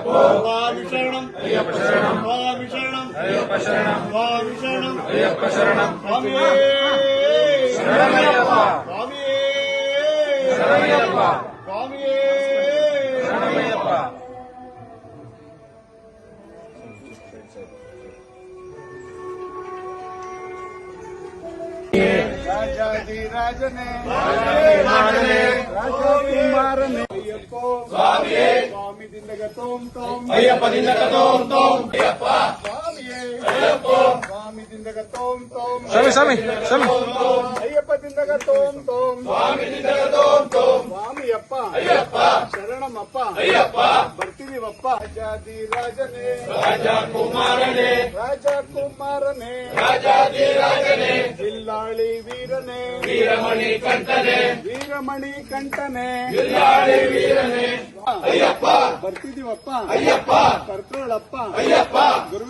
స్వామి శరణం స్వామి శరణం స్వామి శరణం స్వామియే స్వామియే స్వామియే ರಾಜಾಧಿರಾಜನೇ ರಾಜಕುಮಾರನೇ ಅಯ್ಯಪ್ಪ ಸ್ವಾಮಿಯೇ ಸ್ವಾಮಿದಿಂದ ತೋಂ ತೋಂ ಅಯ್ಯಪ್ಪದಿಂದ ತೋಂ ತೋಂ ಅಯ್ಯಪ್ಪ ಸ್ವಾಮಿಯೇ ಅಯ್ಯಪ್ಪ ಸ್ವಾಮಿದಿಂದ ತೋಂ ತೋಂ ಸ್ವಾಮಿ ಅಯ್ಯಪ್ಪದಿಂದ ತೋಂ ತೋಂ ಸ್ವಾಮಿದಿಂದ ತೋಂ ತೋಂ ಸ್ವಾಮಿಯಪ್ಪ ಅಯ್ಯಪ್ಪ ಶರಣಮಪ್ಪ ಅಯ್ಯಪ್ಪ ಬರ್ತೀವಪ್ಪ ರಾಜಾಧಿರಾಜನೇ ರಾಜಕುಮಾರನೇ ರಾಜಾಧಿರಾಜನೇ ಜಿಲ್ಲಾಳಿ ವೀರನೇ ವೀರಮಣಿ ಕಂಠನೆ ಜಿಲ್ಲಾಳಿ ವೀರನೇ ಅಯ್ಯಪ್ಪ ಬರ್ತಿದೀವಪ್ಪ ಅಯ್ಯಪ್ಪ ಕರ್ಕೊಳ್ಳಪ್ಪ ಅಯ್ಯಪ್ಪ ಗುರು